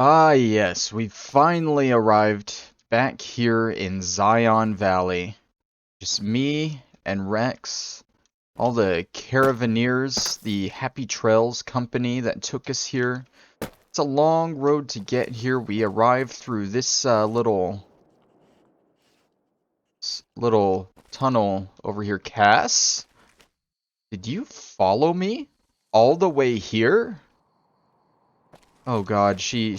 Ah, yes, we finally arrived back here in Zion Valley. Just me and Rex, all the caravaneers, the Happy Trails company that took us here. It's a long road to get here. We arrived through this little tunnel over here. Cass, did you follow me all the way here? Oh God, she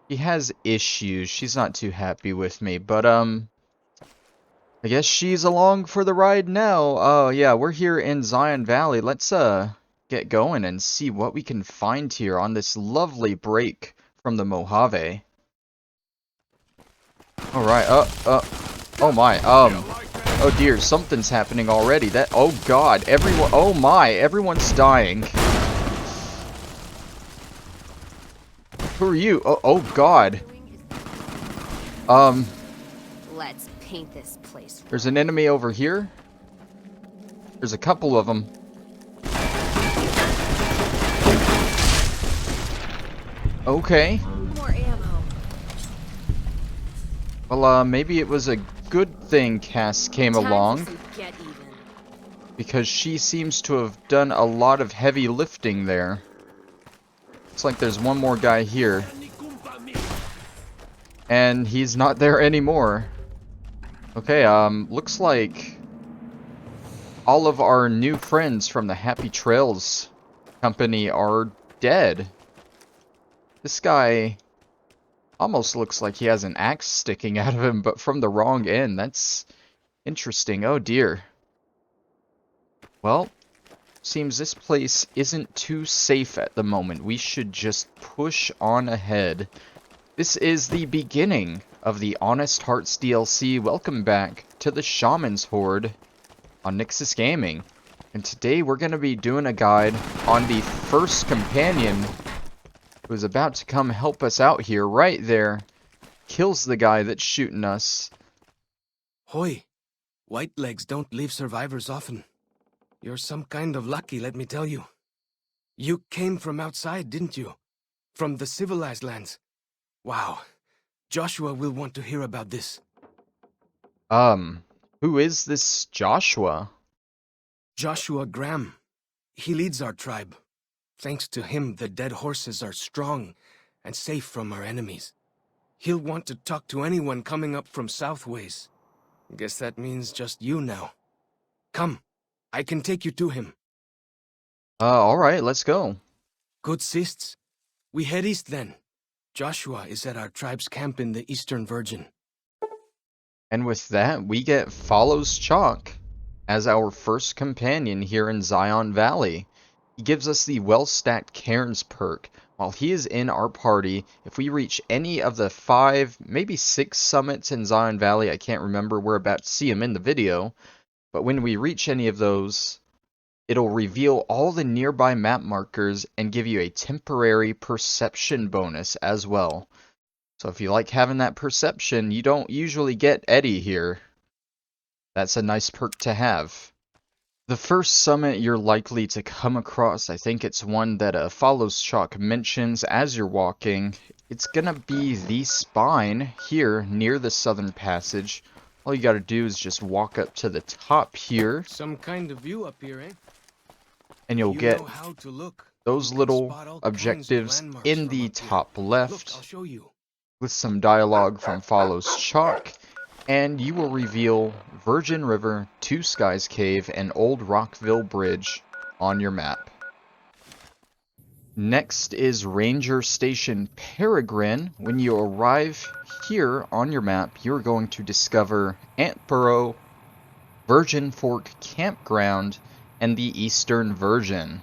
has issues. She's not too happy with me, but I guess she's along for the ride now. Oh yeah, we're here in Zion Valley. Let's get going and see what we can find here on this lovely break from the Mojave. All right. Oh my. Oh dear, something's happening already. Oh God, everyone. Oh my, everyone's dying. Who are you? Oh God. Let's paint this place. There's an enemy over here. There's a couple of them. Okay. More ammo. Well, maybe it was a good thing Cass came along, Get even. because she seems to have done a lot of heavy lifting there. Looks like there's one more guy here. And he's not there anymore. Okay, looks like all of our new friends from the Happy Trails company are dead. This guy almost looks like he has an axe sticking out of him, but from the wrong end. That's interesting. Oh dear. Well, seems this place isn't too safe at the moment. We should just push on ahead. This is the beginning of the Honest Hearts DLC. Welcome back to the Shaman's Hoard on Nyxus Gaming. And today we're going to be doing a guide on the first companion who's about to come help us out here. Right there. Kills the guy that's shooting us. Hoy, white legs don't leave survivors often. You're some kind of lucky, let me tell you. You came from outside, didn't you? From the Civilized lands. Wow. Joshua will want to hear about this. Who is this Joshua? Joshua Graham. He leads our tribe. Thanks to him, the dead horses are strong and safe from our enemies. He'll want to talk to anyone coming up from Southways. Guess that means just you now. Come, I can take you to him. Alright, let's go. Good sists. We head east then. Joshua is at our tribe's camp in the Eastern Virgin. And with that, we get Follows Chalk as our first companion here in Zion Valley. He gives us the well-stacked Cairns perk. While he is in our party, if we reach any of the 5, maybe 6 summits in Zion Valley, I can't remember, we're about to see him in the video, but when we reach any of those, it'll reveal all the nearby map markers and give you a temporary perception bonus as well. So if you like having that perception, you don't usually get Eddie here. That's a nice perk to have. The first summit you're likely to come across, I think it's one that Follows Chalk mentions as you're walking. It's gonna be the spine here near the Southern Passage. All you gotta do is just walk up to the top here. Some kind of view up here, eh? And you'll You get know how to look. those You can little spot all kinds of objectives landmarks in from the up here. top Look, left I'll show you. with some dialogue from Follows Chalk. And you will reveal Virgin River, Two Skies Cave, and Old Rockville Bridge on your map. Next is Ranger Station Peregrine. When you arrive here on your map, you're going to discover Antboro, Virgin Fork Campground, and the Eastern Virgin.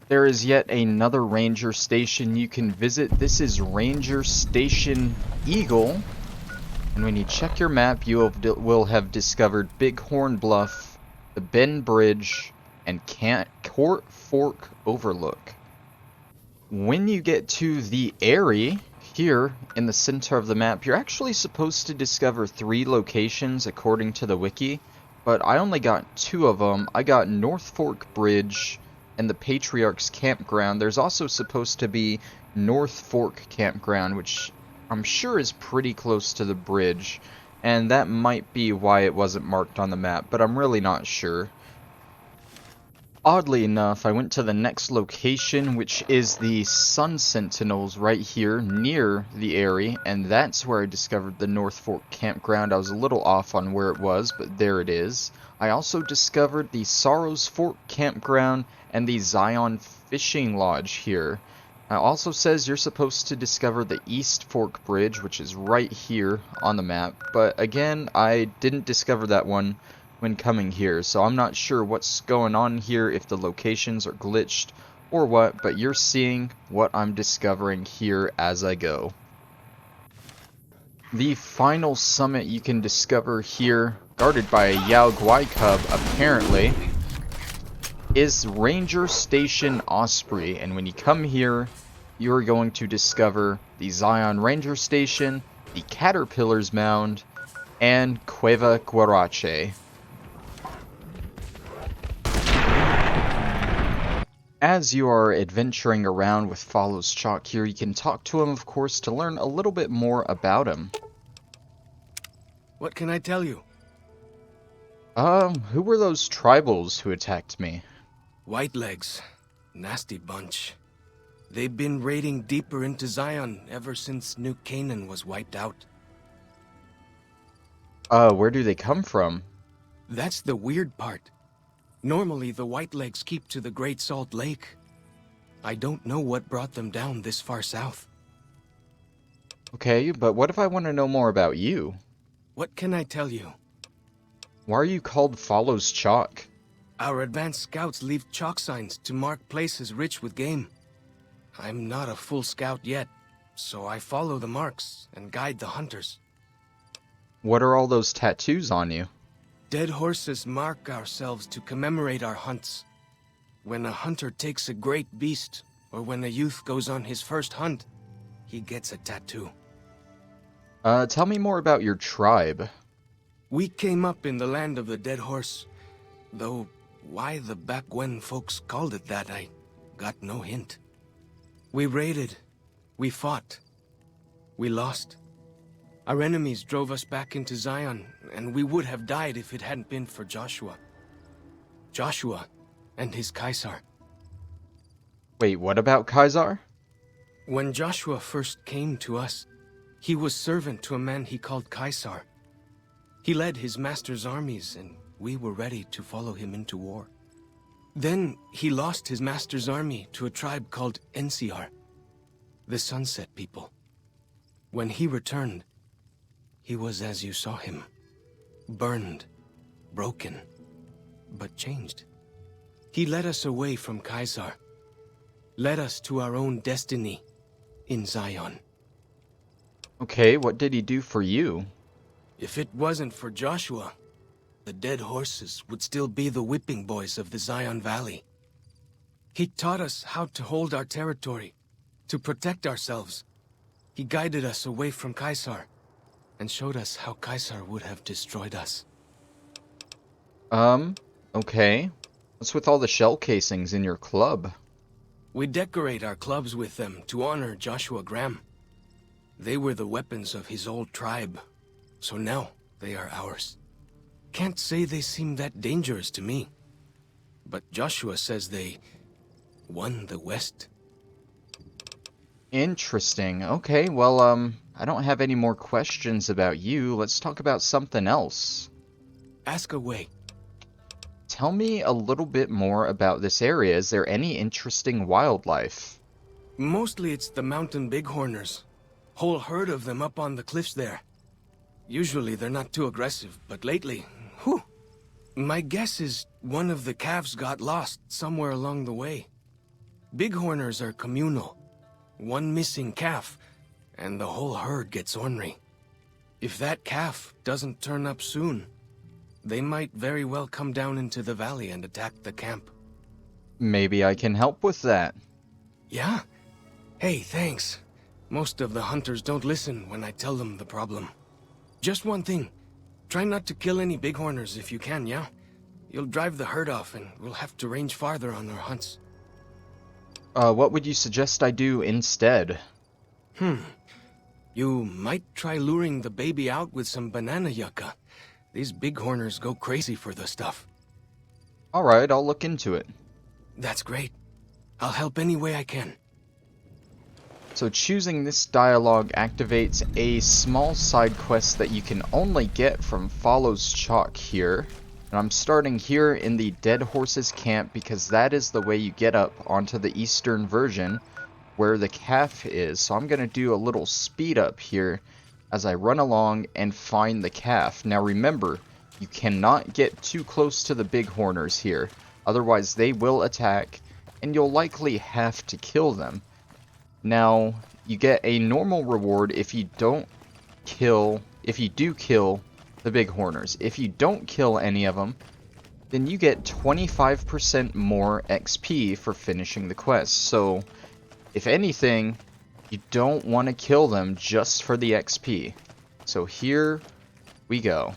There is yet another ranger station you can visit. This is Ranger Station Eagle. And when you check your map, you will have discovered Bighorn Bluff, the Bend Bridge, and Court Fork Overlook. When you get to the Eyrie, here in the center of the map, you're actually supposed to discover 3 locations according to the wiki. But I only got 2 of them. I got North Fork Bridge, and the Patriarch's Campground. There's also supposed to be North Fork Campground, which I'm sure is pretty close to the bridge, and that might be why it wasn't marked on the map, but I'm really not sure. Oddly enough, I went to the next location, which is the Sun Sentinels right here near the Eyrie, and that's where I discovered the North Fork Campground. I was a little off on where it was, but there it is. I also discovered the Sorrows Fork Campground and the Zion Fishing Lodge here. It also says you're supposed to discover the East Fork Bridge, which is right here on the map, but again, I didn't discover that one when coming here, so I'm not sure what's going on here, if the locations are glitched or what, but you're seeing what I'm discovering here as I go. The final summit you can discover here, guarded by a Yao Guai cub apparently, is Ranger Station Osprey, and when you come here, you're going to discover the Zion Ranger Station, the Caterpillar's Mound, and Cueva Guarache. As you are adventuring around with Follows Chalk here, you can talk to him, of course, to learn a little bit more about him. What can I tell you? Who were those tribals who attacked me? Whitelegs. Nasty bunch. They've been raiding deeper into Zion ever since New Canaan was wiped out. Where do they come from? That's the weird part. Normally, the Whitelegs keep to the Great Salt Lake. I don't know what brought them down this far south. Okay, but what if I want to know more about you? What can I tell you? Why are you called Follows Chalk? Our advanced scouts leave chalk signs to mark places rich with game. I'm not a full scout yet, so I follow the marks and guide the hunters. What are all those tattoos on you? Dead horses mark ourselves to commemorate our hunts. When a hunter takes a great beast, or when a youth goes on his first hunt, he gets a tattoo. Tell me more about your tribe. We came up in the land of the dead horse, though why the back when folks called it that, I got no hint. We raided, we fought, we lost. Our enemies drove us back into Zion, and we would have died if it hadn't been for Joshua. Joshua and his Caesar. Wait, what about Caesar? When Joshua first came to us, he was servant to a man he called Caesar. He led his master's armies, and we were ready to follow him into war. Then he lost his master's army to a tribe called NCR, the Sunset People. When he returned, he was as you saw him. Burned, broken, but changed. He led us away from Caesar, led us to our own destiny in Zion. Okay, what did he do for you? If it wasn't for Joshua, the dead horses would still be the whipping boys of the Zion Valley. He taught us how to hold our territory, to protect ourselves. He guided us away from Caesar, and showed us how Caesar would have destroyed us. Okay. What's with all the shell casings in your club? We decorate our clubs with them to honor Joshua Graham. They were the weapons of his old tribe, so now they are ours. Can't say they seem that dangerous to me, but Joshua says they won the West. Interesting. Okay, well, I don't have any more questions about you. Let's talk about something else. Ask away. Tell me a little bit more about this area. Is there any interesting wildlife? Mostly it's the mountain bighorners. Whole herd of them up on the cliffs there. Usually they're not too aggressive, but lately, whew. My guess is one of the calves got lost somewhere along the way. Bighorners are communal. One missing calf, and the whole herd gets ornery. If that calf doesn't turn up soon, they might very well come down into the valley and attack the camp. Maybe I can help with that. Yeah? Hey, thanks. Most of the hunters don't listen when I tell them the problem. Just one thing. Try not to kill any bighorners if you can, yeah? You'll drive the herd off and we'll have to range farther on our hunts. What would you suggest I do instead? You might try luring the baby out with some banana yucca. These Bighorners go crazy for the stuff. Alright, I'll look into it. That's great. I'll help any way I can. So choosing this dialogue activates a small side quest that you can only get from Follows Chalk here. And I'm starting here in the Dead Horses camp because that is the way you get up onto the eastern version where the calf is. So I'm going to do a little speed up here as I run along and find the calf. Now remember, you cannot get too close to the Bighorners here, otherwise they will attack and you'll likely have to kill them. Now, you get a normal reward if you do kill the Bighorners. If you don't kill any of them, then you get 25% more XP for finishing the quest. So, if anything, you don't want to kill them just for the XP. So here we go.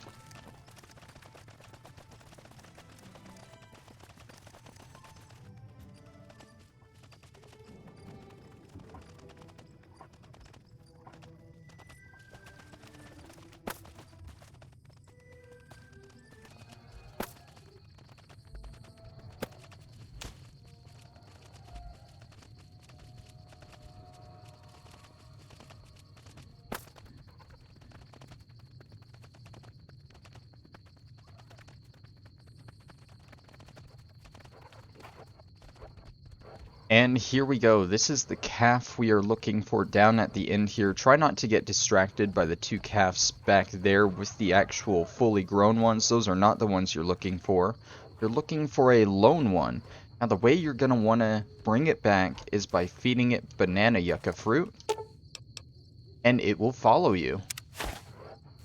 And here we go. This is the calf we are looking for down at the end here. Try not to get distracted by the two calves back there with the actual fully grown ones. Those are not the ones you're looking for. You're looking for a lone one. Now the way you're going to want to bring it back is by feeding it banana yucca fruit. And it will follow you.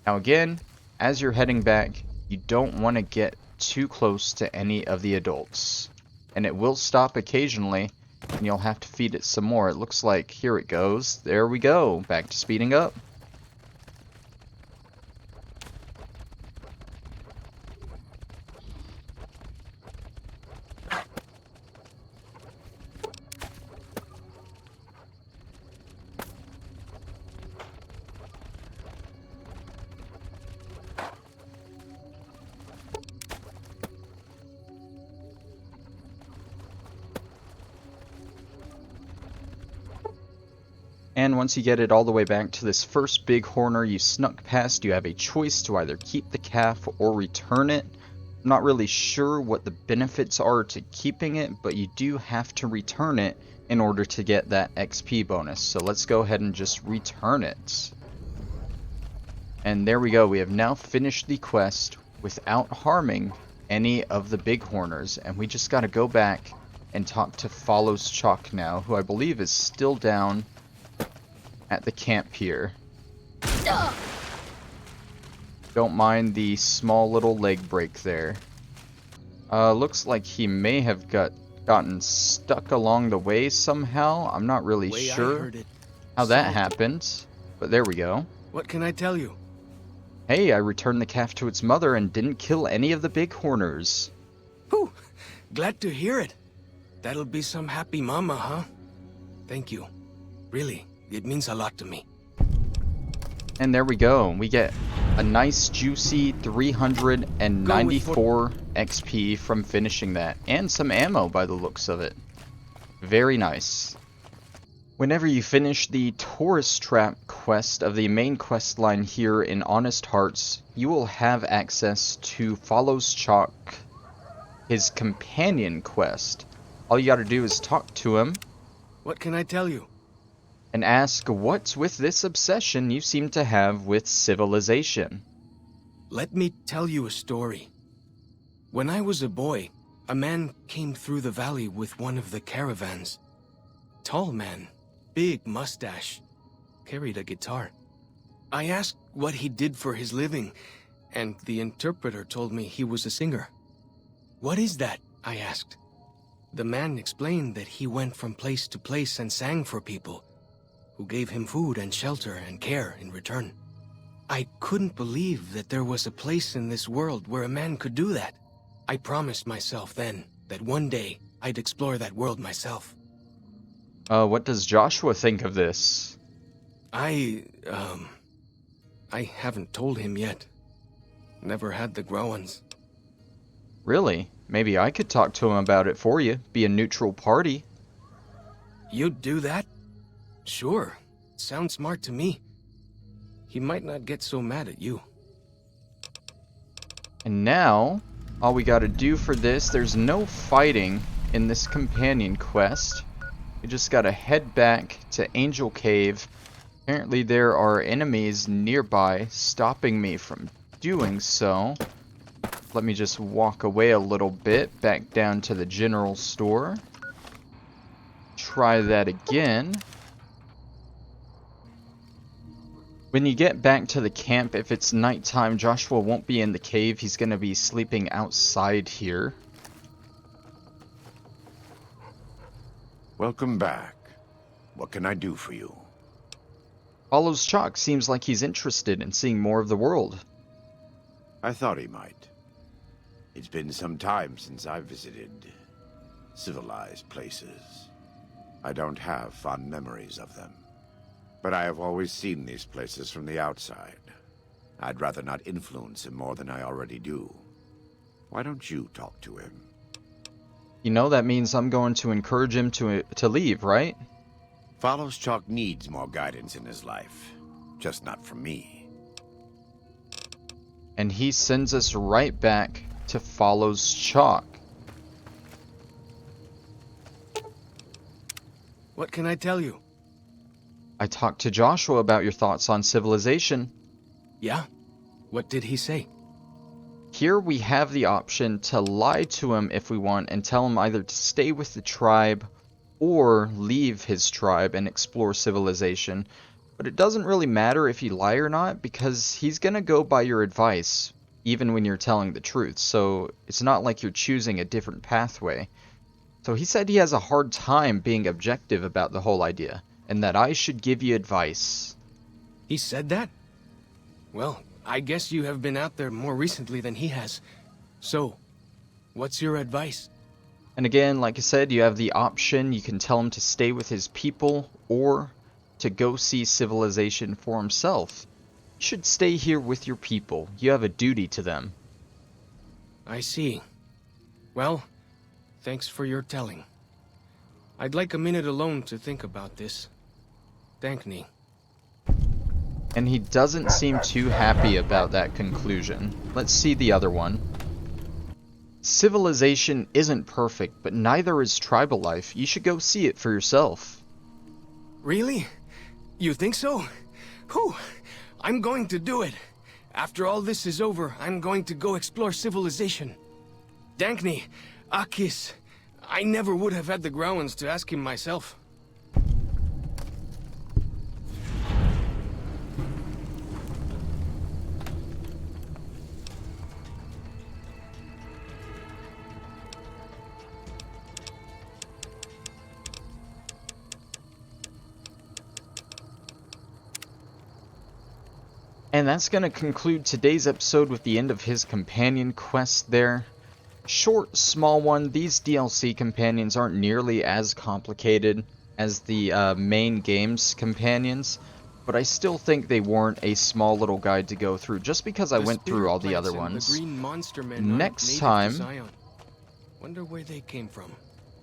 Now again, as you're heading back, you don't want to get too close to any of the adults. And it will stop occasionally. And you'll have to feed it some more. It looks like here it goes. There we go. Back to speeding up. And once you get it all the way back to this first Bighorner you snuck past, you have a choice to either keep the calf or return it. I'm not really sure what the benefits are to keeping it, but you do have to return it in order to get that XP bonus. So let's go ahead and just return it. And there we go. We have now finished the quest without harming any of the Bighorners. And we just got to go back and talk to Follows Chalk now, who I believe is still down at the camp here. Don't mind the small little leg break there. Looks like he may have gotten stuck along the way somehow. I'm not really sure how that happened, but there we go. What can I tell you? Hey, I returned the calf to its mother and didn't kill any of the Bighorners. Whew, glad to hear it. That'll be some happy mama, huh? Thank you. Really. It means a lot to me. And there we go. We get a nice juicy 394 XP from finishing that. And some ammo by the looks of it. Very nice. Whenever you finish the Tourist Trap quest of the main quest line here in Honest Hearts, you will have access to Follows Chalk, his companion quest. All you gotta do is talk to him. What can I tell you? And ask what's with this obsession you seem to have with civilization. Let me tell you a story. When I was a boy, a man came through the valley with one of the caravans. Tall man, big mustache, carried a guitar. I asked what he did for his living, and the interpreter told me he was a singer. What is that? I asked. The man explained that he went from place to place and sang for people, who gave him food and shelter and care in return. I couldn't believe that there was a place in this world where a man could do that. I promised myself then that one day I'd explore that world myself. What does Joshua think of this? I haven't told him yet. Never had the Growans. Really? Maybe I could talk to him about it for you. Be a neutral party. You'd do that? Sure. Sounds smart to me. He might not get so mad at you. And now, all we gotta do for this, there's no fighting in this companion quest. We just gotta head back to Angel Cave. Apparently there are enemies nearby stopping me from doing so. Let me just walk away a little bit, back down to the general store. Try that again. When you get back to the camp, if it's nighttime, Joshua won't be in the cave. He's gonna be sleeping outside here. Welcome back. What can I do for you? Follows Chalk seems like he's interested in seeing more of the world. I thought he might. It's been some time since I visited civilized places. I don't have fond memories of them. But I have always seen these places from the outside. I'd rather not influence him more than I already do. Why don't you talk to him? You know, that means I'm going to encourage him to leave, right? Follows Chalk needs more guidance in his life. Just not from me. And he sends us right back to Follows Chalk. What can I tell you? I talked to Joshua about your thoughts on civilization. Yeah? What did he say? Here we have the option to lie to him if we want and tell him either to stay with the tribe or leave his tribe and explore civilization. But it doesn't really matter if you lie or not because he's gonna go by your advice even when you're telling the truth. So it's not like you're choosing a different pathway. So he said he has a hard time being objective about the whole idea and that I should give you advice. He said that? Well, I guess you have been out there more recently than he has. So, what's your advice? And again, like I said, you have the option. You can tell him to stay with his people or to go see civilization for himself. You should stay here with your people. You have a duty to them. I see. Well, thanks for your telling. I'd like a minute alone to think about this. Thank me. And he doesn't seem too happy about that conclusion. Let's see the other one. Civilization isn't perfect, but neither is tribal life. You should go see it for yourself. Really? You think so? Whew! I'm going to do it. After all this is over, I'm going to go explore civilization. Dankni, Akis, I never would have had the Growans to ask him myself. And that's going to conclude today's episode with the end of his companion quest there. Short, small one. These DLC companions aren't nearly as complicated as the main game's companions, but I still think they warrant a small little guide to go through, just because I went through all the other ones. The green monster men Next time, wonder where they came from.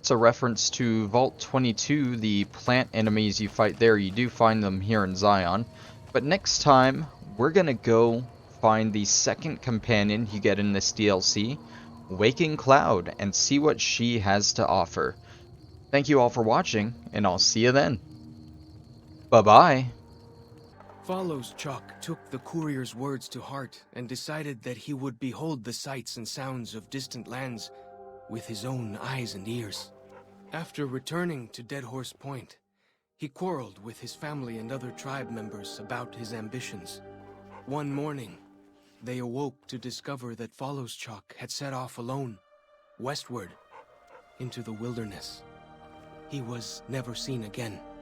it's a reference to Vault 22, the plant enemies you fight there. You do find them here in Zion. But next time, we're gonna go find the second companion you get in this DLC, Waking Cloud, and see what she has to offer. Thank you all for watching, and I'll see you then. Bye-bye. Follows Chalk took the courier's words to heart and decided that he would behold the sights and sounds of distant lands with his own eyes and ears. After returning to Dead Horse Point, he quarreled with his family and other tribe members about his ambitions. One morning, they awoke to discover that Follows Chalk had set off alone, westward, into the wilderness. He was never seen again.